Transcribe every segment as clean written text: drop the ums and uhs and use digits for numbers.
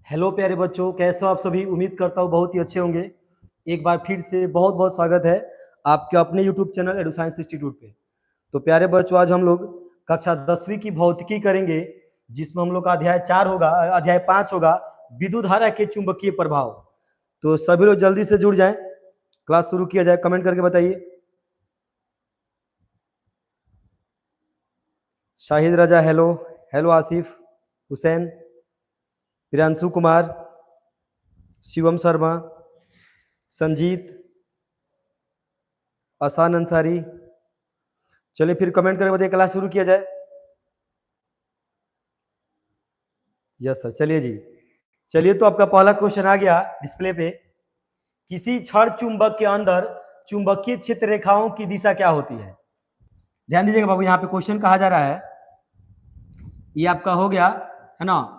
Hello प्यारे बच्चों, कैसे हो आप सभी। उम्मीद करता हूँ बहुत ही अच्छे होंगे। एक बार फिर से बहुत बहुत स्वागत है आपके अपने यूट्यूब चैनल एडु साइंस इंस्टीट्यूट पे। तो प्यारे बच्चों, आज हम लोग कक्षा 10वीं की भौतिकी करेंगे, जिसमें हम लोग का अध्याय 4 होगा, अध्याय 5 होगा, विद्युत धारा के चुंबकीय प्रभाव। तो सभी लोग जल्दी से जुड़ जाएं, क्लास शुरू किया जाए। कमेंट करके बताइए। शाहिद रजा हेलो, हेलो आसिफ हुसैन, प्रियांशु कुमार, शिवम शर्मा, संजीत, आसान अंसारी। चलिए फिर कमेंट करके बताइए, क्लास शुरू किया जाए। यस सर, चलिए जी। चलिए, तो आपका पहला क्वेश्चन आ गया डिस्प्ले पे। किसी क्षण चुंबक के अंदर चुंबकीय क्षेत्र रेखाओं की दिशा क्या होती है। ध्यान दीजिएगा बाबू, यहाँ पे क्वेश्चन कहा जा रहा है, ये आपका हो गया है ना।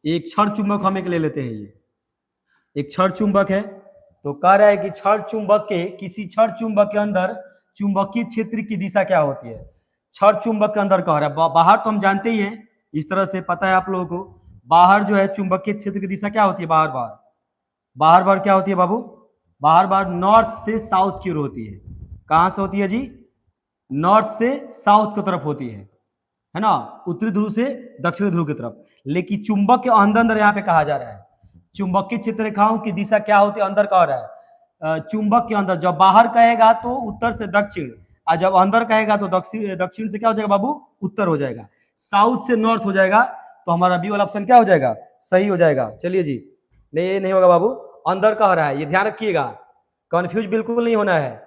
एक क्षण चुंबक हम एक ले लेते हैं, ये एक क्षण चुंबक है। तो कह रहा है कि क्षण चुंबक के किसी क्षण चुंबक के अंदर चुंबकीय क्षेत्र की दिशा क्या होती है। क्षण चुंबक के अंदर कह रहा है, बाहर तो हम जानते ही हैं, इस तरह से पता है आप लोगों को। बाहर जो है चुंबकीय क्षेत्र की दिशा क्या होती है, बाहर बाहर बाहर बाहर क्या होती है बाबू, बाहर बाहर नॉर्थ से साउथ की ओर होती है। कहां से होती है जी, नॉर्थ से साउथ की तरफ होती है ना, उत्तरी ध्रुव से दक्षिणी ध्रुव की तरफ। लेकिन चुंबक के अंदर अंदर यहाँ पे कहा जा रहा है चुंबकीय क्षेत्र रेखाओं की दिशा क्या होती है, अंदर कह रहा है चुंबक के अंदर। जब बाहर कहेगा तो उत्तर से दक्षिण, और जब अंदर कहेगा तो दक्षिण दक्षिण से क्या हो जाएगा बाबू, उत्तर हो जाएगा। साउथ से नॉर्थ हो जाएगा, तो हमारा बी वाला ऑप्शन क्या हो जाएगा, सही हो जाएगा। चलिए जी, नहीं ये नहीं होगा बाबू, अंदर कह रहा है, ये ध्यान रखिएगा, कंफ्यूज बिल्कुल नहीं होना है।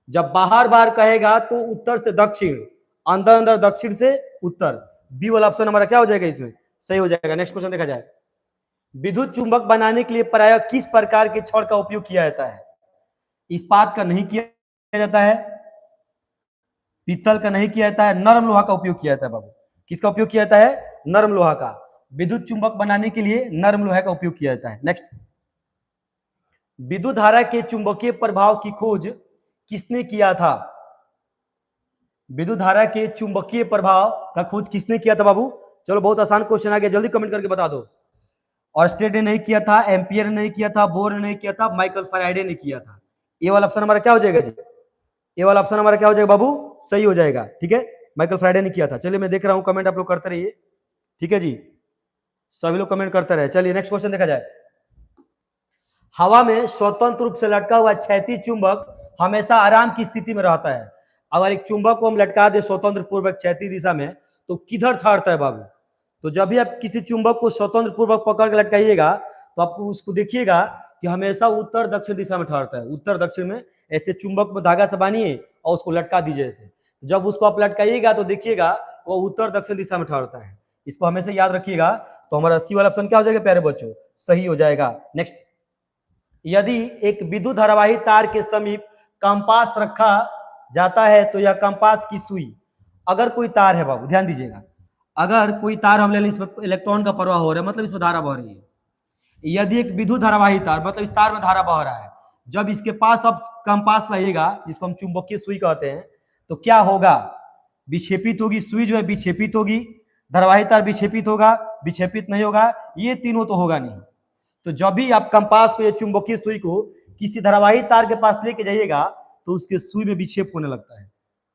जब बाहर बाहर कहेगा तो उत्तर से दक्षिण, अंदर अंदर दक्षिण से उत्तर। बी वाला ऑप्शन हमारा क्या हो जाएगा, इसमें सही हो जाएगा। नेक्स्ट क्वेश्चन देखा जाए। विद्युत चुंबक बनाने के लिए प्रायः किस प्रकार के छड़ का उपयोग किया जाता है। इस्पात का नहीं किया जाता है, पीतल का नहीं किया जाता है, नरम लोहा का उपयोग किया जाता है बाबू। किसका उपयोग किया जाता है, नरम लोहा का। विद्युत चुंबक बनाने के लिए नरम लोहा का उपयोग किया जाता है। नेक्स्ट, विद्युत धारा के चुंबकीय प्रभाव की खोज किसने किया था। विद्युत धारा के चुंबकीय प्रभाव का खोज किसने किया था बाबू। चलो बहुत आसान क्वेश्चन आ गया, जल्दी कमेंट करके बता दो। ऑर्स्टेड ने नहीं किया था, एम्पियर ने नहीं किया था, बोर ने नहीं किया था, माइकल फैराडे ने किया था। ये वाला ऑप्शन हमारा क्या हो जाएगा जी, ये वाला ऑप्शन हमारा क्या हो जाएगा बाबू, सही हो जाएगा। ठीक है, माइकल फैराडे ने किया था। चलिए मैं देख रहा हूं कमेंट आप लोग करते रहिए, ठीक है जी, सभी लोग कमेंट करते रहे। चलिए नेक्स्ट क्वेश्चन देखा जाए। हवा में स्वतंत्र रूप से लटका हुआ क्षैतिज चुंबक हमेशा आराम की स्थिति में रहता है। अगर एक चुंबक को हम लटका दे स्वतंत्र पूर्वक क्षैतिज दिशा में, तो किधर ठहरता है बाबू। तो जब भी आप किसी चुंबक को स्वतंत्र पूर्वक पकड़ के लटकाइएगा, तो आप उसको देखिएगा कि हमेशा उत्तर दक्षिण दिशा में ठहरता है। उत्तर दक्षिण में ऐसे चुंबक में धागा से बांधिए और उसको लटका दीजिए ऐसे। जब उसको आप लटकाइएगा तो देखिएगा वो उत्तर दक्षिण दिशा में ठहरता है। इसको हमेशा याद रखिएगा। तो हमारा सी वाला ऑप्शन क्या हो जाएगा प्यारे बच्चों, सही हो जाएगा। नेक्स्ट, यदि एक विद्युत धारावाही तार के समीप कंपास रखा जाता है तो यह कंपास की सुई, अगर कोई तार है बाबू ध्यान दीजिएगा, अगर कोई तार हम ले लें, इसमें इलेक्ट्रॉन का प्रवाह हो रहा है, मतलब इसमें धारा बह रही है। यदि एक विद्युत धारावाही तार, मतलब इस तार में धारा बह रहा है, जब इसके पास अब कंपास लाइएगा, जिसको हम चुंबकीय सुई कहते हैं, तो क्या होगा, विक्षेपित होगी सुई, जो है विक्षेपित होगी। धारावाही तार विक्षेपित होगा, विक्षेपित नहीं होगा, ये तीनों तो होगा नहीं। तो जब भी आप कंपास को या चुंबकीय सुई को किसी धारावाही तार के पास लेके जाइएगा, तो उसके सुई में विक्षेप होने लगता है।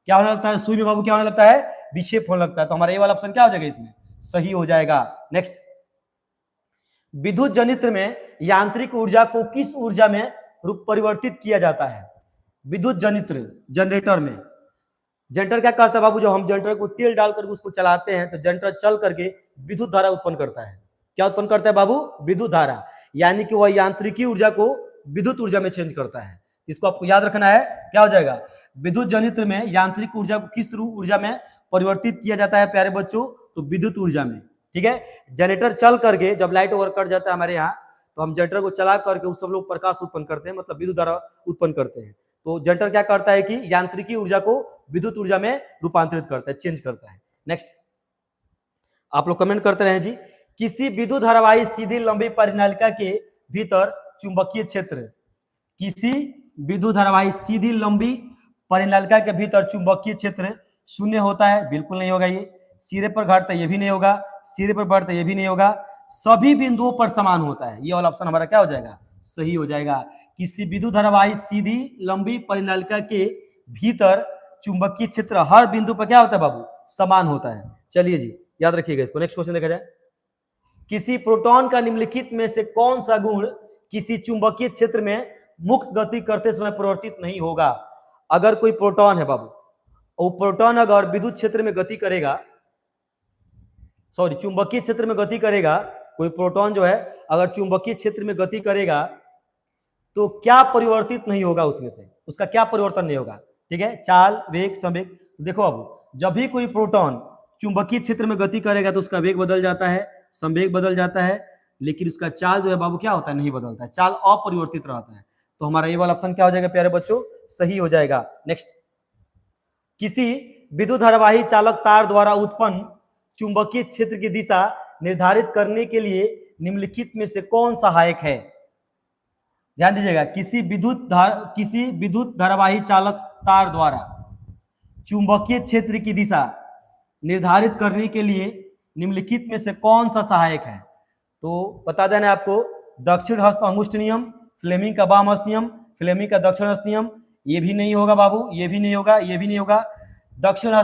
क्या होने लगता है, सुई में बाबू क्या होने लगता है, विक्षेप होने लगता है। तो हमारा ये वाला ऑप्शन क्या हो जाएगा, इसमें सही हो जाएगा। नेक्स्ट, विद्युत जनित्र में यांत्रिक ऊर्जा को किस ऊर्जा में रूप परिवर्तित किया जाता है। विद्युत जनित्र, जनरेटर में, जनरेटर क्या करता है बाबू, जब हम जनरेटर को तेल डालकर उसको चलाते हैं तो जनरेटर चल करके विद्युत धारा उत्पन्न करता है। क्या उत्पन्न करता है बाबू, विद्युत धारा, यानी कि वह यांत्रिकी ऊर्जा को विद्युत ऊर्जा में चेंज करता है। इसको आपको याद रखना है, क्या हो जाएगा, विद्युत जनित्र में यांत्रिक ऊर्जा को किस ऊर्जा में परिवर्तित किया जाता है प्यारे बच्चों, तो विद्युत ऊर्जा में। ठीक है, जनरेटर चल करके जब लाइट ओवर कट जाता है हमारे यहाँ, तो हम जनरेटर को चला करके उस सब लोग प्रकाश उत्पन्न करते हैं, मतलब विद्युत धारा उत्पन्न करते हैं। तो जनरेटर क्या करता है कि यांत्रिकी ऊर्जा को विद्युत ऊर्जा में रूपांतरित करता है, चेंज करता है। नेक्स्ट, आप लोग कमेंट करते रहे जी। किसी विद्युत धारावाही सीधी लंबी परिनालिका के भीतर चुंबकीय क्षेत्र, किसी विद्युत धारावाही सीधी लंबी परिनालिका के भीतर चुंबकीय क्षेत्र शून्य होता है, बिल्कुल नहीं होगा। ये सिरे पर घटता है, ये भी नहीं होगा। सिरे पर बढ़ता है, ये भी नहीं होगा। सभी बिंदुओं पर समान होता है। ये वाला ऑप्शन हमारा क्या हो जाएगा, सही हो जाएगा। किसी विद्युत धारावाही सीधी लंबी परिनालिका के भीतर चुंबकीय क्षेत्र हर बिंदु पर क्या होता है बाबू, समान होता है। चलिए जी याद रखिएगा इसको। नेक्स्ट क्वेश्चन देखा जाए, किसी प्रोटॉन का निम्नलिखित में से कौन सा गुण किसी चुंबकीय क्षेत्र में मुक्त गति करते समय परिवर्तित नहीं होगा। अगर कोई प्रोटॉन है बाबू, वो प्रोटॉन अगर विद्युत क्षेत्र में गति करेगा, सॉरी चुंबकीय क्षेत्र में गति करेगा, कोई प्रोटॉन जो है अगर चुंबकीय क्षेत्र में गति करेगा तो क्या परिवर्तित नहीं होगा उसमें से, उसका क्या परिवर्तन नहीं होगा। ठीक है, चाल, वेग, संवेग। देखो बाबू, जब भी कोई प्रोटॉन चुंबकीय क्षेत्र में गति करेगा तो उसका वेग बदल जाता है, संवेग बदल जाता है, लेकिन उसका चाल जो है बाबू क्या होता है, नहीं बदलता है, चाल अपरिवर्तित रहता है। तो हमारा ये वाला ऑप्शन क्या हो जाएगा प्यारे बच्चों, सही हो जाएगा। नेक्स्ट, किसी विद्युत धारावाही चालक तार द्वारा उत्पन्न चुंबकीय क्षेत्र की दिशा निर्धारित करने के लिए निम्नलिखित में से कौन सहायक है। ध्यान दीजिएगा, किसी विद्युत धारावाही चालक तार द्वारा चुंबकीय क्षेत्र की दिशा निर्धारित करने के लिए निम्नलिखित में से कौन सा सहायक है। तो बता देना आपको, दक्षिण हस्त अंगुष्ठ नियम, फ्लेमिंग का वाम हस्त नियम, फ्लेमिंग का दक्षिण हस्त नियम। ये भी नहीं होगा बाबू, ये भी नहीं होगा, ये भी नहीं होगा। दक्षिण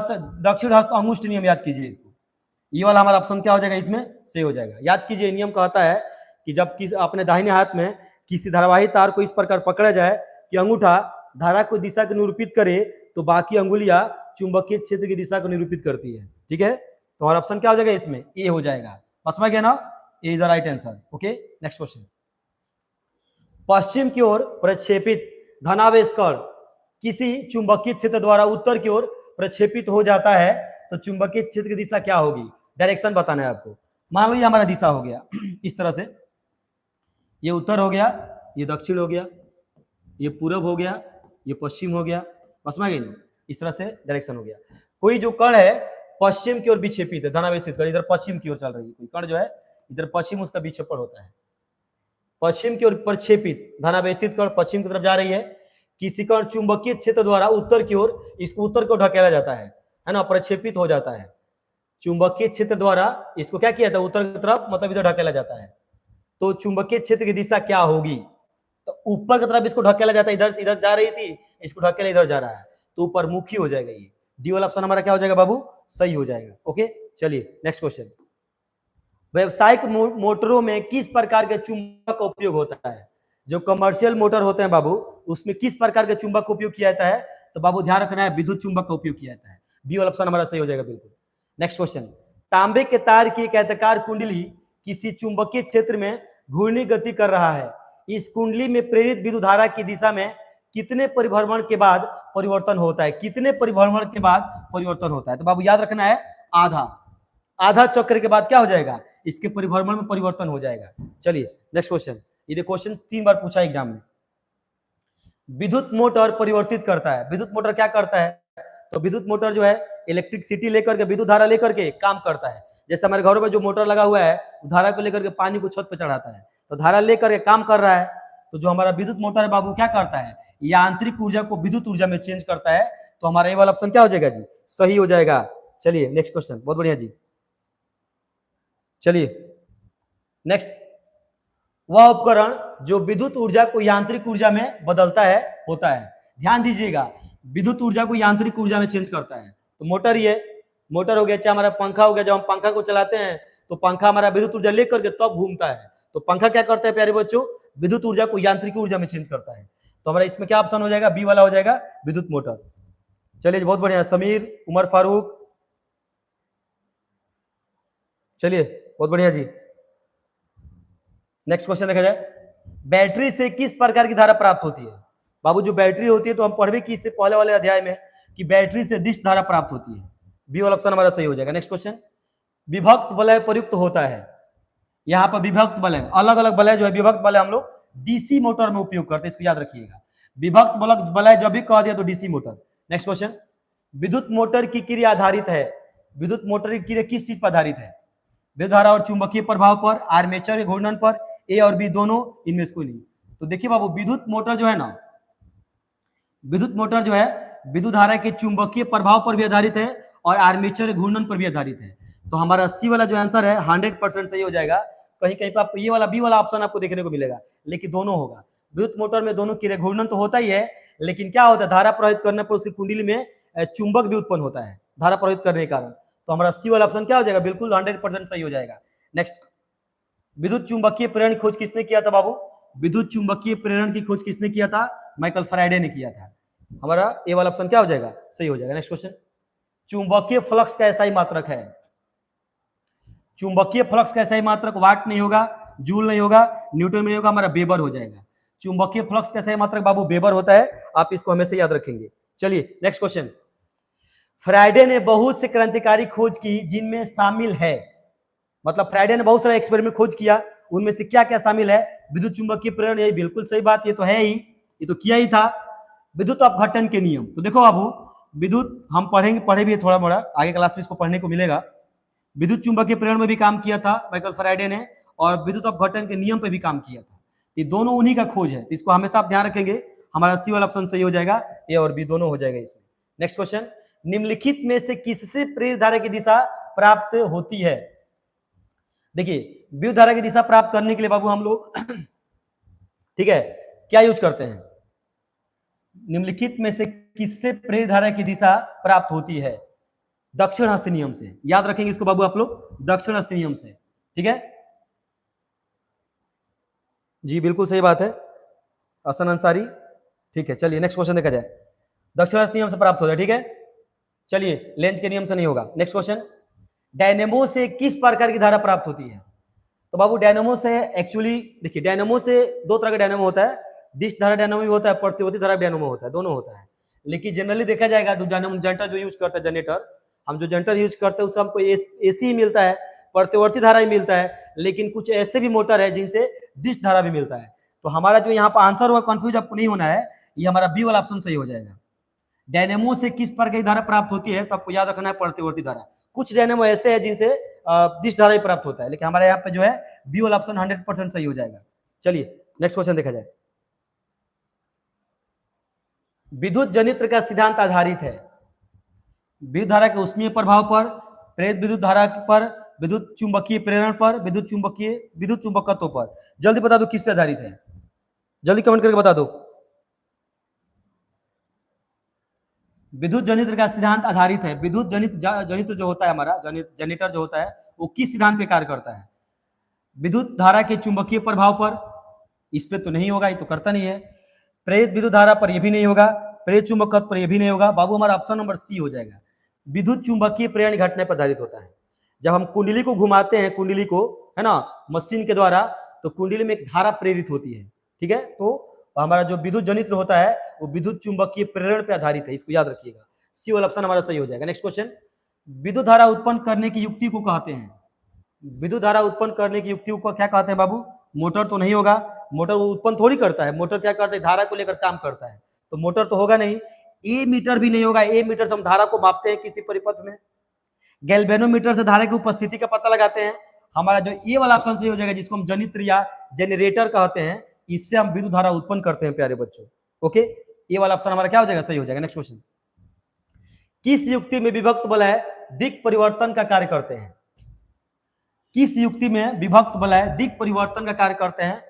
हस्त अंगुष्ठ नियम याद कीजिए इसको। ये वाला हमारा ऑप्शन क्या हो जाएगा, इसमें सही हो जाएगा। याद कीजिए, नियम कहता है कि जब अपने दाहिने हाथ में किसी धारावाही तार को इस प्रकार पकड़ा जाए कि अंगूठा धारा को दिशा को निरूपित करे तो बाकी अंगुलियां चुंबकीय क्षेत्र की दिशा को निरूपित करती है। ठीक है, तो हमारा ऑप्शन क्या हो जाएगा, इसमें ए हो जाएगा। समझ में गया ना, A is the right answer. Okay, next question, पश्चिम की ओर प्रक्षेपित धनावेश कण किसी चुंबकीय क्षेत्र द्वारा उत्तर की ओर प्रक्षेपित हो जाता है तो चुंबकीय क्षेत्र की दिशा क्या होगी। डायरेक्शन बताना है आपको। मान लो ये हमारा दिशा हो गया इस तरह से, ये उत्तर हो गया, ये दक्षिण हो गया, ये पूरब हो गया, ये पश्चिम हो गया। समझ में गई, इस तरह से डायरेक्शन हो गया। कोई जो कण है पश्चिम की ओर विक्षेपित है, धनावेशित कण इधर पश्चिम की ओर चल रही है, कोई कण जो है इधर पश्चिम, उसका विक्षेपण होता है पश्चिम की ओर प्रक्षेपित, धनावेशित कण पश्चिम की तरफ जा रही है। किसी कण चुंबकीय क्षेत्र द्वारा उत्तर की ओर, इसको उत्तर को ढकेला जाता है ना, प्रक्षेपित हो जाता है। चुंबकीय क्षेत्र द्वारा इसको क्या किया था, उत्तर की तरफ, मतलब इधर ढकेला जाता है। तो चुंबकीय क्षेत्र की दिशा क्या होगी, तो ऊपर की तरफ इसको ढकेला जाता है, इधर जा रही थी, इसको ढकेला इधर जा रहा है, तो ऊपर मुखी हो जाएगा। ये डी वाला ऑप्शन हमारा क्या हो जाएगा बाबू, सही हो जाएगा। ओके, चलिए नेक्स्ट क्वेश्चन, व्यावसायिक मोटरों में किस प्रकार के चुंबक का उपयोग होता है। जो कमर्शियल मोटर होते हैं बाबू, उसमें किस प्रकार के चुंबक का उपयोग किया जाता है, तो बाबू ध्यान रखना है, विद्युत चुंबक का उपयोग किया जाता है। बी वाला ऑप्शन हमारा सही हो जाएगा बिल्कुल। नेक्स्ट क्वेश्चन, तांबे के तार की एक आयताकार कुंडली किसी चुंबकीय क्षेत्र में घूर्णी गति कर रहा है। इस कुंडली में प्रेरित विद्युत धारा की दिशा में कितने परिभ्रमण के बाद परिवर्तन होता है, कितने परिभ्रमण के बाद परिवर्तन होता है। तो बाबू याद रखना है, आधा चक्र के बाद क्या हो जाएगा, इसके परिभ्रमण में परिवर्तन हो जाएगा। चलिए नेक्स्ट क्वेश्चन, ये क्वेश्चन 3 बार पूछा एग्जाम में। विद्युत मोटर परिवर्तित करता है, विद्युत मोटर क्या करता है, तो विद्युत मोटर जो है इलेक्ट्रिसिटी लेकर के, विद्युत धारा लेकर के काम करता है। जैसे हमारे घरों में जो मोटर लगा हुआ है, धारा को लेकर के पानी को छत पे चढ़ाता है, तो धारा लेकर के काम कर रहा है। तो जो हमारा विद्युत मोटर है बाबू क्या करता है, यांत्रिक ऊर्जा को विद्युत ऊर्जा में चेंज करता है। तो हमारा ये वाला ऑप्शन क्या हो जाएगा जी, सही हो जाएगा। चलिए नेक्स्ट क्वेश्चन, बहुत बढ़िया जी। चलिए नेक्स्ट, वह उपकरण जो विद्युत ऊर्जा को यांत्रिक ऊर्जा में बदलता है होता है। ध्यान दीजिएगा, विद्युत ऊर्जा को यांत्रिक ऊर्जा में चेंज करता है। तो मोटर, ये मोटर हो गया, चाहे हमारा पंखा हो गया, जब हम पंखा को चलाते हैं तो पंखा हमारा विद्युत ऊर्जा लेकर के तब घूमता है। तो पंखा क्या करता है प्यारे बच्चों, विद्युत ऊर्जा को यांत्रिक ऊर्जा में चेंज करता है। तो हमारा इसमें क्या ऑप्शन हो जाएगा, बी वाला हो जाएगा, विद्युत मोटर। चलिए बहुत बढ़िया, समीर, उमर फारूक, चलिए बहुत बढ़िया जी। नेक्स्ट क्वेश्चन देखा जाए, बैटरी से किस प्रकार की धारा प्राप्त होती है। बाबू जो बैटरी होती है, तो हम पढ़ की इससे पहले वाले अध्याय में कि बैटरी से दिश धारा प्राप्त होती है। बी वाला ऑप्शन हमारा सही हो जाएगा। नेक्स्ट क्वेश्चन, विभक्त वलय प्रयुक्त होता है। यहाँ पर विभक्त वलय, अलग अलग वलय जो है, विभक्त वलय हम लोग डीसी मोटर में उपयोग करते हैं, इसको याद रखिएगा। विभक्त वलय जब भी कह दिया तो डीसी मोटर। नेक्स्ट क्वेश्चन, विद्युत मोटर की क्रिया आधारित है, विद्युत मोटर की क्रिया किस चीज पर आधारित है, विद्युत धारा और चुंबकीय प्रभाव पर, आर्मेचर के घूर्णन पर, ए और बी दोनों, इनमें से कोई नहीं। तो देखिए बाबू, विद्युत मोटर जो है ना, विद्युत मोटर जो है विद्युत धारा के चुंबकीय प्रभाव पर भी आधारित है और आर्मेचर घूर्णन पर भी आधारित है। तो हमारा सी वाला जो आंसर है 100% सही हो जाएगा। कहीं कहीं पर आपको ये वाला बी वाला ऑप्शन आपको देखने को मिलेगा, लेकिन दोनों होगा। विद्युत मोटर में दोनों क्रिया घूर्णन तो होता ही है, लेकिन क्या होता है, धारा प्रवाहित करने पर उसकी कुंडली में चुंबक भी उत्पन्न होता है धारा प्रवाहित करने के कारण। तो हमारा सी वाला ऑप्शन क्या हो जाएगा, बिल्कुल 100% सही हो जाएगा। नेक्स्ट, विद्युत चुंबकीय प्रेरण की खोज किसने किया था बाबू? विद्युत चुंबकीय प्रेरण की खोज किसने किया था? माइकल फैराडे ने किया था। हमारा ए वाला ऑप्शन क्या हो जाएगा, सही हो जाएगा। नेक्स्ट क्वेश्चन, चुंबकीय फ्लक्स का SI मात्रक है। चुंबकीय फ्लक्स का SI मात्रक वाट नहीं होगा, जूल नहीं होगा, न्यूटन में नहीं होगा, हमारा वेबर हो जाएगा। चुंबकीय फ्लक्स का SI मात्रक बाबू वेबर होता है, आप इसको हमेशा याद रखेंगे। चलिए नेक्स्ट क्वेश्चन, फ्राइडे ने बहुत से क्रांतिकारी खोज की जिनमें शामिल है, मतलब फ्राइडे ने बहुत सारा एक्सपेरिमेंट खोज किया, उनमें से क्या क्या शामिल है? विद्युत चुंबकीय प्रेरण, यही बिल्कुल सही बात, ये तो है ही, ये तो किया ही था। विद्युत अपघटन के नियम, तो देखो बाबू, विद्युत हम पढ़े भी है थोड़ा मोड़ा, आगे क्लास में इसको पढ़ने को मिलेगा। विद्युत चुंबकीय प्रेरण में भी काम किया था माइकल फैराडे ने, और विद्युत अपघटन के नियम पे भी काम किया था। ये दोनों उन्हीं का खोज है, तो इसको हमेशा आप ध्यान रखेंगे। हमारा सी वाला ऑप्शन सही हो जाएगा, ए और बी दोनों हो जाएगा इसमें। नेक्स्ट क्वेश्चन, निम्नलिखित में से किससे प्रेरित धारा की दिशा प्राप्त होती है? देखिए, विद्युत धारा की दिशा प्राप्त करने के लिए बाबू हम लोग ठीक है क्या यूज करते हैं? निम्नलिखित में से किससे प्रेरित धारा की दिशा प्राप्त होती है? दक्षिण हस्त नियम से, याद रखेंगे इसको बाबू आप लोग, दक्षिण हस्त नियम से। ठीक है जी, बिल्कुल सही बात है हसन अंसारी। ठीक है, चलिए नेक्स्ट क्वेश्चन देखा जाए। दक्षिण हस्त नियम से प्राप्त होता है, ठीक है। चलिए, लेंज के नियम से नहीं होगा। नेक्स्ट क्वेश्चन, डायनेमो से किस प्रकार की धारा प्राप्त होती है? तो बाबू डायनेमो से एक्चुअली देखिए, डायनेमो से दो तरह का डायनेमो होता है, डिश धारा डायनेमो भी होता है, प्रतिवर्ती धारा डायनेमो होता है, दोनों होता है। लेकिन जनरली देखा जाएगा जो डायनेमो जनरेटर जो यूज करता है, जनरेटर हम जो जनरेटर यूज करते हैं उससे हमको एसी ही मिलता है, प्रतिवर्ती धारा ही मिलता है, लेकिन कुछ ऐसे भी मोटर है जिनसे डिश धारा भी मिलता है। तो हमारा जो यहाँ पर आंसर होगा, कंफ्यूज आपको नहीं होना है, ये हमारा बी वाला ऑप्शन सही हो जाएगा। डायनेमो से किस प्रकार की धारा प्राप्त होती है? तो आपको याद रखना है प्रतिवर्ती धारा। कुछ डायनेमो ऐसे है जिनसे डिश धारा ही प्राप्त होता है, लेकिन हमारे यहाँ पे जो है बी वाला ऑप्शन 100% सही हो जाएगा। चलिए नेक्स्ट क्वेश्चन देखा जाए। विद्युत जनित्र का सिद्धांत आधारित है विद्युत धारा के ऊष्मीय प्रभाव पर, प्रेरित विद्युत धारा पर, विद्युत चुंबकीय प्रेरण पर, विद्युत चुंबकत्व पर। जल्दी बता दो किस पे आधारित है, जल्दी कमेंट करके बता दो। विद्युत जनित्र का सिद्धांत आधारित है। विद्युत जनित्र जो होता है हमारा जनरेटर जो होता है वो किस सिद्धांत पे कार्य करता है? विद्युत धारा के चुंबकीय प्रभाव पर, इस पे तो नहीं होगा, ये तो करता नहीं है। प्रेरित विद्युत धारा पर, ये भी नहीं होगा। प्रेरित चुंबकत्व पर, ये भी नहीं होगा। बाबू हमारा ऑप्शन नंबर सी हो जाएगा। विद्युत चुंबकीय प्रेरण घटना पर आधारित होता है। जब हम कुंडली को घुमाते हैं, कुंडली को है ना मशीन के द्वारा, तो कुंडली में एक धारा प्रेरित होती है, ठीक है। तो हमारा जो विद्युत जनित्र होता है वो विद्युत चुंबकीय प्रेरण पर आधारित है, इसको याद रखिएगा। सी वाला ऑप्शन हमारा सही हो जाएगा। नेक्स्ट क्वेश्चन, विद्युत धारा उत्पन्न करने की युक्ति को कहते हैं। विद्युत धारा उत्पन्न करने की युक्ति को क्या कहते हैं बाबू? मोटर तो नहीं होगा, मोटर वो उत्पन्न थोड़ी करता है, मोटर क्या करता है, धारा को लेकर काम करता है, तो मोटर तो होगा नहीं। ए मीटर भी नहीं होगा, ए मीटर से हम धारा को मापते हैं किसी परिपथ में। गैल्वेनोमीटर से धारा की उपस्थिति का पता लगाते हैं। हमारा जो ए वाला ऑप्शन सही हो जाएगा, जिसको हम जनित्र या जनरेटर कहते हैं, इससे हम विद्युत धारा उत्पन्न करते हैं प्यारे बच्चों। ओके, ए वाला ऑप्शन हमारा क्या हो जाएगा, सही हो जाएगा। नेक्स्ट क्वेश्चन, किस युक्ति में विभक्त बल है दिक् परिवर्तन का कार्य करते हैं? किस युक्ति में विभक्त बल है दिक् परिवर्तन का कार्य करते हैं?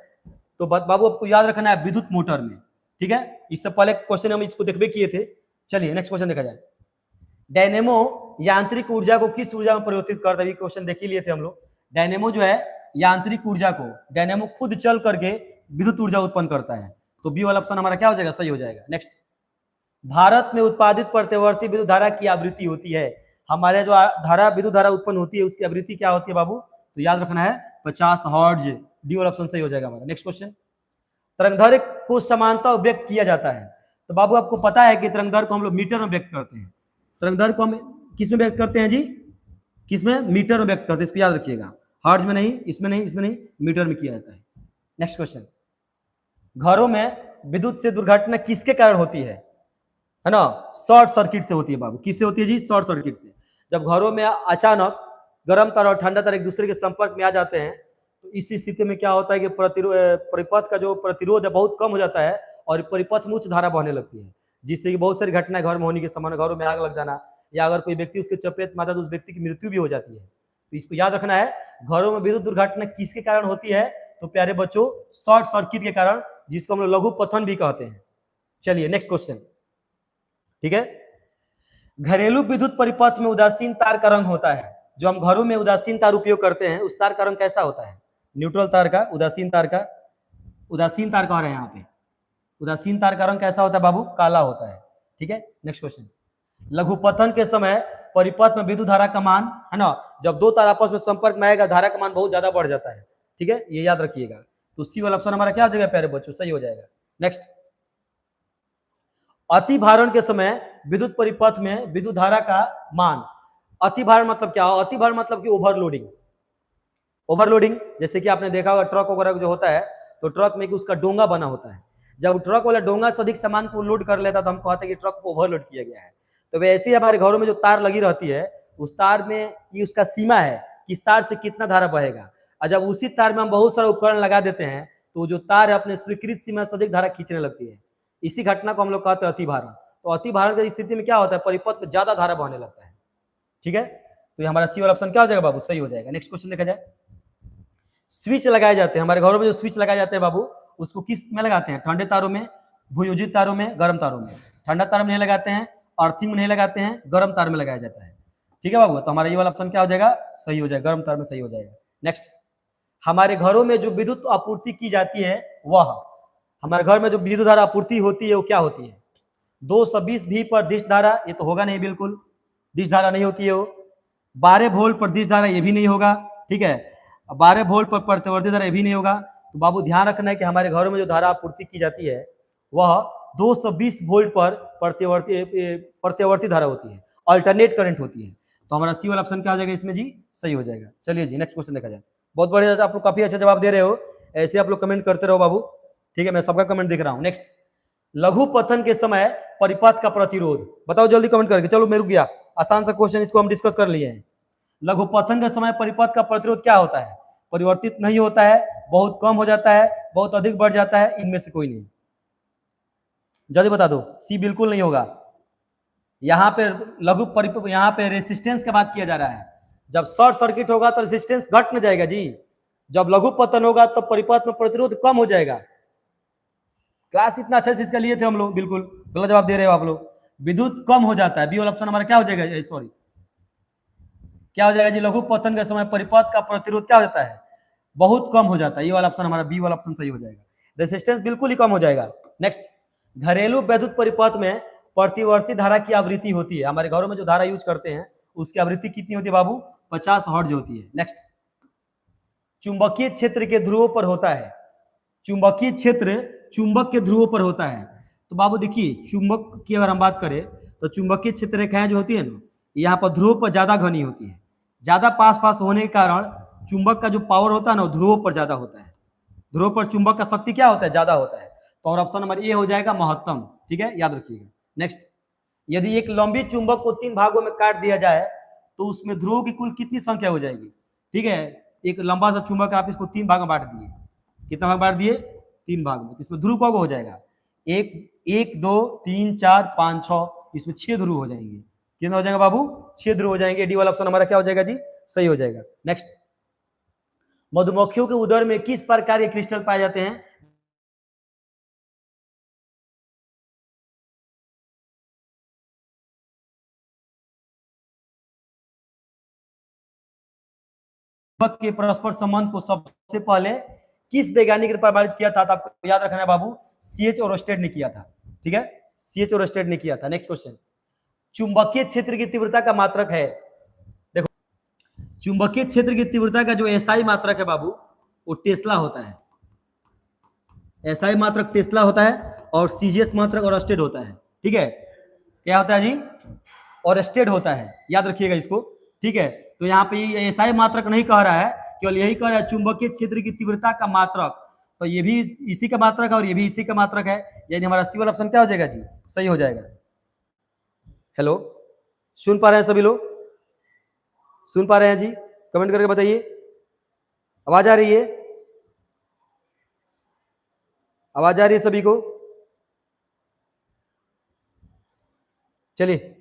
तो बाबू आपको याद रखना है विद्युत मोटर में, ठीक है। इससे पहले क्वेश्चन हम इसको देखबे किए थे। चलिए नेक्स्ट क्वेश्चन देखा जाए। डायनेमो यांत्रिक ऊर्जा को किस ऊर्जा में परिवर्तित करता है? क्वेश्चन देख ही लिए थे हम लोग। डायनेमो जो है यांत्रिक ऊर्जा को, डायनेमो खुद चल करके विद्युत ऊर्जा उत्पन्न करता है, तो बी वाला ऑप्शन हमारा क्या हो जाएगा, सही हो जाएगा। नेक्स्ट, भारत में उत्पादित प्रतिवर्ती विद्युत धारा की आवृत्ति होती है। हमारे जो धारा विद्युत धारा उत्पन्न होती है उसकी आवृत्ति क्या होती है बाबू? तो याद रखना है 50 हर्ट्ज, डी वाला ऑप्शन सही हो जाएगा हमारा। नेक्स्ट क्वेश्चन, तरंगदैर्घ्य को समानता व्यक्त किया जाता है। तो बाबू आपको पता है कि तरंगदैर्घ्य को हम लोग मीटर में व्यक्त करते हैं। तरंगदैर्घ्य को हम किस में व्यक्त करते हैं जी? किस में? मीटर में व्यक्त करते हैं, इसको याद रखिएगा। हर्ट्ज में नहीं, इसमें नहीं, इसमें नहीं, मीटर में किया जाता है। नेक्स्ट क्वेश्चन, घरों में विद्युत से दुर्घटना किसके कारण होती है ना? शॉर्ट सर्किट से होती है बाबू। किससे होती है जी? शॉर्ट सर्किट से। जब घरों में अचानक गर्म तार और ठंडा तार एक दूसरे के संपर्क में आ जाते हैं, तो इस स्थिति में क्या होता है कि परिपथ का जो प्रतिरोध है बहुत कम हो जाता है और परिपथ में उच्च धारा बहने लगती है, जिससे कि बहुत सारी घटनाएं घर में होने के समान, घरों में आग लग जाना, या अगर कोई व्यक्ति उसके चपेट में आता तो उस व्यक्ति की मृत्यु भी हो जाती है। तो इसको याद रखना है घरों में विद्युत दुर्घटना किसके कारण होती है? तो प्यारे बच्चों, शॉर्ट सर्किट के कारण, जिसको हम लोग लघु पतन भी कहते हैं। चलिए नेक्स्ट क्वेश्चन, ठीक है। घरेलू विद्युत परिपथ में उदासीन तार का रंग होता है। जो हम घरों में उदासीन तार उपयोग करते हैं, उस तार का रंग कैसा होता है? न्यूट्रल तार का, उदासीन तार का, उदासीन तार कह रहे हैं यहाँ पे, उदासीन तार का रंग कैसा होता है बाबू? काला होता है, ठीक है। नेक्स्ट क्वेश्चन, लघुपतन के समय परिपथ में विद्युत धारा का मान, है ना, जब दो तार आपस में संपर्क में आएगा, धारा का मान बहुत ज्यादा बढ़ जाता है, ठीक है, ये याद रखिएगा। तो सी वाला ऑप्शन हमारा क्या हो जाएगा प्यारे बच्चों? सही हो जाएगा। नेक्स्ट, अति भारण के समय विद्युत परिपथ में विद्युत धारा का मान, अति भारण मतलब क्या? अति भारण मतलब कि ओवरलोडिंग। ओवरलोडिंग जैसे कि आपने देखा होगा ट्रक वगैरह जो होता है, तो ट्रक में कि उसका डोंगा बना होता है, जब ट्रक वाला डोंगा से अधिक सामान को लोड कर लेता तो हम कहते हैं कि ट्रक को ओवरलोड किया गया है। तो वैसे ही हमारे घरों में जो तार लगी रहती है, उस तार में ये उसका सीमा है कि इस तार से कितना धारा बहेगा, और जब उसी तार में हम बहुत सारे उपकरण लगा देते हैं तो जो तार है अपने स्वीकृत सीमा से अधिक धारा खींचने लगती है। इसी घटना को हम लोग कहते हैं अतिभारण। तो अतिभारण की स्थिति में क्या होता है? परिपथ में ज्यादा धारा बहने लगता है, ठीक है। तो ये हमारा सी वाला ऑप्शन क्या हो जाएगा बाबू? सही हो जाएगा। नेक्स्ट क्वेश्चन देखा जाए, स्विच लगाए जाते हैं हमारे घरों में, जो स्विच लगाए जाते हैं बाबू, उसको किस में लगाते हैं? ठंडे तारों में, भूयोजित तारों में, गर्म तारों में। ठंडा तार में नहीं लगाते हैं, अर्थिंग में नहीं लगाते हैं, गर्म तार में लगाया जाता है, ठीक है बाबू। तो हमारा ये वाला ऑप्शन क्या हो जाएगा? सही हो जाएगा, गर्म तार में सही हो जाएगा। नेक्स्ट, हमारे घरों में जो विद्युत आपूर्ति की जाती है, वह हमारे घर में जो विद्युत धारा आपूर्ति होती है वो क्या होती है? 220 भी पर दिश धारा, ये तो होगा नहीं, बिल्कुल दिश धारा नहीं होती है वो। 12 वोल्ट पर दिश धारा, ये भी नहीं होगा, ठीक है। 12 वोल्ट पर प्रतिवर्ती धारा, ये भी नहीं होगा। तो बाबू ध्यान रखना है कि हमारे घरों में जो धारा आपूर्ति की जाती है वह 220 वोल्ट पर प्रतिवर्ती धारा होती है, अल्टरनेट करंट होती है। तो हमारा सी वाला ऑप्शन क्या हो जाएगा इसमें जी? सही हो जाएगा। चलिए जी नेक्स्ट क्वेश्चन देखा जाए। बहुत बढ़िया, आप लोग काफी अच्छा जवाब दे रहे हो, ऐसे आप लोग कमेंट करते रहो बाबू, ठीक है, मैं सबका कमेंट देख रहा हूँ। नेक्स्ट, लघु पतन के समय परिपथ का प्रतिरोध बताओ जल्दी कमेंट करके। चलो मैं रुक गया, आसान सा क्वेश्चन, इसको हम डिस्कस कर लिए हैं। लघुपतन के समय परिपथ का प्रतिरोध क्या होता है? परिवर्तित नहीं होता है, बहुत कम हो जाता है, बहुत अधिक बढ़ जाता है, इनमें से कोई नहीं। जल्दी बता दो, सी बिल्कुल नहीं होगा। यहाँ पे यहाँ पे रेसिस्टेंस की बात किया जा रहा है। जब शॉर्ट सर्किट होगा तो रेसिस्टेंस घट न जाएगा जी, जब लघु पतन होगा तो परिपथ में प्रतिरोध कम हो जाएगा। क्लास इतना अच्छा से इसका लिए थे हम लोग, बिल्कुल गलत जवाब दे रहे हो आप लोग। विद्युत कम हो जाता है, बी वाला ऑप्शन हमारा क्या हो जाएगा? सॉरी, क्या हो जाएगा जी? लघु पतन के समय परिपथ का प्रतिरोध क्या हो जाता है? बहुत कम हो जाता है। ये वाला ऑप्शन हमारा बी वाला ऑप्शन सही हो जाएगा, रेसिस्टेंस बिल्कुल ही कम हो जाएगा। नेक्स्ट, घरेलू विद्युत परिपथ में प्रतिवर्ती धारा की आवृत्ति होती है। हमारे घरों में जो धारा यूज करते हैं उसकी आवृत्ति कितनी होती है बाबू? 50 हर्ट्ज होती है। नेक्स्ट, चुंबकीय क्षेत्र के ध्रुवों पर होता है। चुंबकीय क्षेत्र चुंबक के ध्रुवों पर होता है। तो बाबू देखिए, चुंबक की अगर हम बात करें तो चुंबकीय क्षेत्र रेखाएं जो होती है ना, यहाँ पर ध्रुवों पर ज्यादा घनी होती है। ज्यादा पास पास होने के कारण चुंबक का जो पावर होता है ना, ध्रुवों पर ज्यादा होता है। ध्रुव पर चुंबक का शक्ति क्या होता है? ज्यादा होता है। तो और ऑप्शन नंबर ए हो जाएगा महत्तम, ठीक है, याद रखिएगा। नेक्स्ट, यदि एक लंबी चुंबक को 3 भागों में काट दिया जाए तो उसमें ध्रुव की कुल कितनी संख्या हो जाएगी? ठीक है, एक लंबा सा चुंबक आप इसको 3 भाग में बांट दिए, कितना भाग बांट दिए? 3 भाग में। इसमें ध्रुव कब हो जाएगा? 1 2 3 4 5 6, इसमें 6 ध्रुव हो जाएंगे। कितना हो जाएगा बाबू? 6 ध्रुव हो जाएंगे। डी वाला ऑप्शन हमारा क्या हो जाएगा जी? सही हो जाएगा। नेक्स्ट, मधुमक्खियों के उदर में किस प्रकार के क्रिस्टल पाए जाते हैं? चुंबक के परस्पर संबंध को सबसे पहले किस वैज्ञानिक ने प्रमाणित किया था? तो आपको याद रखना है बाबू, सीएच ओरस्टेड ने किया था, ठीक है, सीएच ओरस्टेड ने किया था। नेक्स्ट क्वेश्चन, चुंबकीय क्षेत्र की तीव्रता का मात्रक है। देखो, चुंबकीय क्षेत्र की तीव्रता का जो एसआई मात्रक है बाबू, वो टेस्ला होता है। एसआई मात्रक टेस्ला होता है और सीजीएस मात्रक ओरस्टेड होता है, ठीक है। क्या होता है जी? ओरस्टेड होता है, याद रखिएगा इसको, ठीक है। तो यहाँ पे एसआई मात्रक नहीं कह रहा है, केवल यही कह रहा है चुंबकीय क्षेत्र की तीव्रता का मात्रक। तो ये भी इसी का मात्रक है और ये भी इसी का मात्रक है, यानी हमारा सी वाला ऑप्शन क्या हो जाएगा जी? सही हो जाएगा। हेलो, सुन पा रहे हैं सभी लोग? सुन पा रहे हैं जी? कमेंट करके बताइए, आवाज आ रही है? आवाज आ रही है सभी को? चलिए,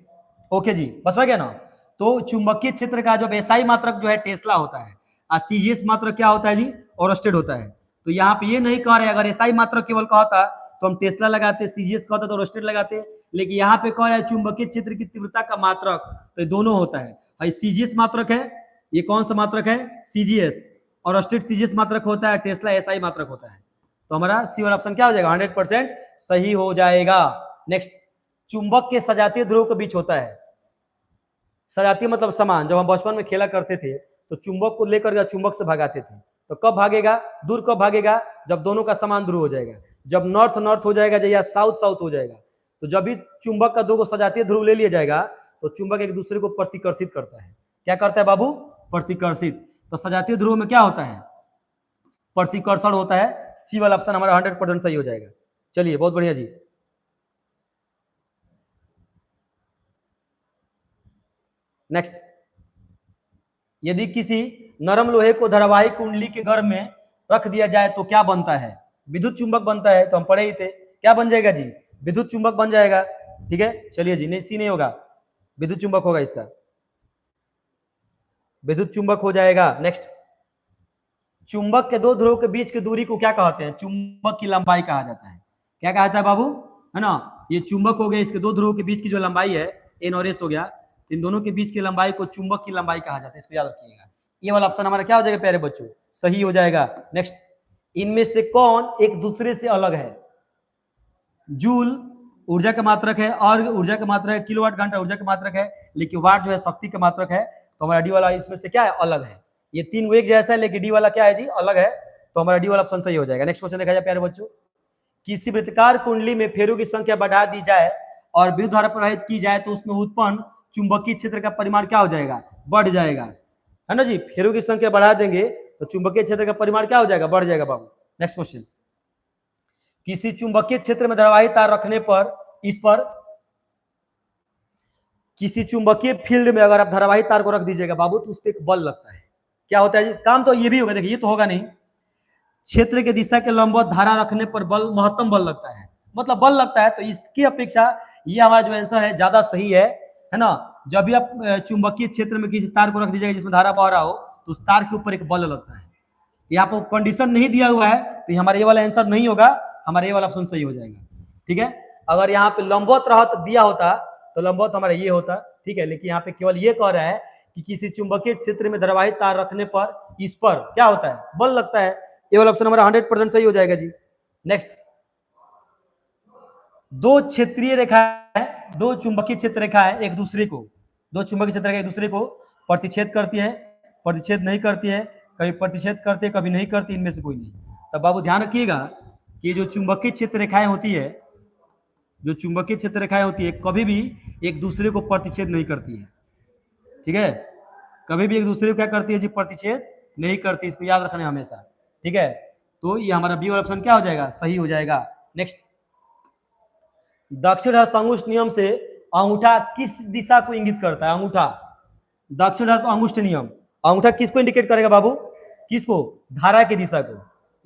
ओके जी, बस हो गया ना। तो चुंबकीय क्षेत्र का जो एसआई मात्रक जो है टेस्ला होता है, सीजीएस मात्रक क्या होता है जी, ओरस्टेड होता है। तो यहाँ पे ये नहीं कह रहे, अगर एसआई मात्रक केवल कहता तो हम टेस्ला लगाते, सीजीएस कहता तो ओरस्टेड लगाते, लेकिन यहाँ पे कह रहा है चुंबकीय क्षेत्र की तीव्रता का मात्रक, तो ये दोनों होता है। भाई सीजीएस मात्रक है, ये कौन सा मात्रक है, सीजीएस, और ओरस्टेड सीजीएस मात्रक होता है, टेस्ला एसआई मात्रक होता है। तो हमारा सी वाला ऑप्शन क्या हो जाएगा, 100% सही हो जाएगा। नेक्स्ट, चुंबक के सजातीय ध्रुव के बीच होता है। सजातीय मतलब समान। जब हम बचपन में खेला करते थे तो चुंबक को लेकर चुंबक से भागाते थे, तो कब भागेगा, दूर कब भागेगा, जब दोनों का समान ध्रुव हो जाएगा। जब नॉर्थ नॉर्थ हो जाएगा या साउथ साउथ हो जाएगा, तो जब भी चुंबक का दो सजातीय ध्रुव ले लिया जाएगा तो चुंबक एक दूसरे को प्रतिकर्षित करता है। क्या करता है बाबू, प्रतिकर्षित। तो सजातीय ध्रुव में क्या होता है, प्रतिकर्षण होता है। सी वाला ऑप्शन हमारा 100% सही हो जाएगा। चलिए बहुत बढ़िया जी। नेक्स्ट, यदि किसी नरम लोहे को धारावाहिक कुंडली के गर्भ में रख दिया जाए तो क्या बनता है, विद्युत चुंबक बनता है। तो हम पढ़े ही थे, क्या बन जाएगा जी, विद्युत चुंबक बन जाएगा। ठीक है, चलिए जी, नहीं सी नहीं होगा, विद्युत चुंबक होगा इसका, विद्युत चुंबक हो जाएगा। नेक्स्ट, चुंबक के दो ध्रुव के बीच की दूरी को क्या कहते हैं, चुंबक की लंबाई कहा जाता है। क्या कहा जाता है बाबू, है ना, ये चुंबक हो गया, इसके दो ध्रुव के बीच की जो लंबाई है, एन और एस हो गया, इन दोनों के बीच की लंबाई को चुंबक की लंबाई कहा जाता है। इसको याद रखिएगा। ये वाला ऑप्शन हमारा क्या हो जाएगा प्यारे बच्चों, सही हो जाएगा। नेक्स्ट, इनमें से कौन एक दूसरे से अलग है, जूल ऊर्जा का मात्रक है, और ऊर्जा का मात्रक है, किलोवाट घंटा ऊर्जा का मात्रक है, लेकिन वाट जो है शक्ति का मात्रक है। तो हमारा डी वाला इसमें से क्या है, अलग है। ये तीन एक जैसा है, लेकिन डी वाला क्या है जी, अलग है। तो हमारा डी वाला ऑप्शन सही हो जाएगा। नेक्स्ट क्वेश्चन देखा जाए प्यारे बच्चों, किसी वृत्ताकार कुंडली में फेरों की संख्या बढ़ा दी जाए और विद्युत धारा प्रवाहित की जाए तो उसमें उत्पन्न चुंबकीय क्षेत्र का परिमाण क्या हो जाएगा, बढ़ जाएगा, है ना जी। फेरों की संख्या बढ़ा देंगे तो चुंबकीय क्षेत्र का परिमाण क्या हो जाएगा, बढ़ जाएगा बाबू। नेक्स्ट क्वेश्चन, किसी चुंबकीय क्षेत्र में धारावाही तार रखने पर, इस पर किसी चुंबकीय फील्ड में अगर आप धारावाही तार को रख दीजिएगा बाबू तो उस पर एक बल लगता है। क्या होता है जी, काम तो ये भी होगा, देखिए ये तो होगा नहीं। क्षेत्र के दिशा के लंबवत धारा रखने पर बल, महत्तम बल लगता है, मतलब बल लगता है। तो इसकी अपेक्षा ये हमारा जो आंसर है ज्यादा सही है ना। जब भी आप चुंबकीय क्षेत्र में किसी तार को रख दीजिएगा जिसमें धारा बह रहा हो तो उस तार के ऊपर एक बल लगता है। यहाँ पर कंडीशन नहीं दिया हुआ है तो हमारा ये वाला आंसर नहीं होगा, हमारा ये वाला ऑप्शन सही हो जाएगा। ठीक है, अगर यहाँ पे लंबवत रहत दिया होता तो लंबवत हमारा ये होता। ठीक है, लेकिन यहाँ पे केवल ये कह रहा है कि किसी चुंबकीय क्षेत्र में धारावाही तार रखने पर इस पर क्या होता है, बल लगता है। ये वाला ऑप्शन हमारा 100% सही हो जाएगा जी। नेक्स्ट, दो क्षेत्रीय रेखा है, दो चुंबकीय क्षेत्र रेखा है एक दूसरे को, दो चुंबकीय क्षेत्र रेखा एक दूसरे को प्रतिच्छेद करती है, प्रतिच्छेद नहीं करती है, कभी प्रतिच्छेद करती है कभी नहीं करती, इनमें से कोई नहीं। तब बाबू ध्यान रखिएगा कि जो चुंबकीय क्षेत्र रेखाएं होती है, जो चुंबकीय क्षेत्र रेखाएं होती है कभी भी एक दूसरे को प्रतिच्छेद नहीं करती है। ठीक है, कभी भी एक दूसरे को क्या करती है जी, प्रतिच्छेद नहीं करती, इसको याद रखना है हमेशा। ठीक है, तो ये हमारा बी वाला ऑप्शन क्या हो जाएगा, सही हो जाएगा। नेक्स्ट, दक्षिण हस्तांगुष्ठ नियम से अंगूठा किस दिशा को इंगित करता है, अंगूठा, दक्षिण हस्त अंगुष्ठ नियम, अंगूठा किसको इंडिकेट करेगा बाबू, किसको, धारा की दिशा को।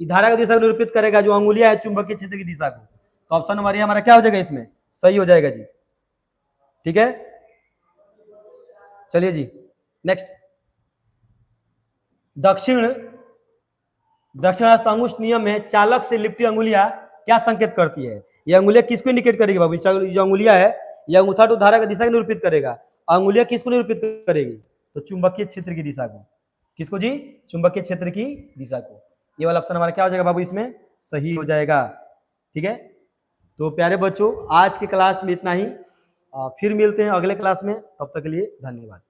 धारा की दिशा को निरूपित करेगा, जो अंगुलियां है चुंबकीय क्षेत्र की दिशा को। तो ऑप्शन नंबर ये हमारा क्या हो जाएगा, इसमें सही हो जाएगा जी। ठीक है, चलिए जी। नेक्स्ट, दक्षिण हस्त अंगुष्ठ नियम में चालक से लिपटी अंगुलियां क्या संकेत करती है, ये अंगुलियां किसको इंडिकेट करेगी बाबू, जो अंगुलियां है ये अंगूठा तो धारा की दिशा को निरूपित करेगा, अंगुलियां किसको निरूपित करेगी, तो चुंबकीय क्षेत्र की दिशा को। किसको जी, चुंबकीय क्षेत्र की दिशा को। ये वाला ऑप्शन हमारा क्या हो जाएगा बाबू, इसमें सही हो जाएगा। ठीक है, तो प्यारे बच्चों आज के क्लास में इतना ही, फिर मिलते हैं अगले क्लास में, तब तक के लिए धन्यवाद।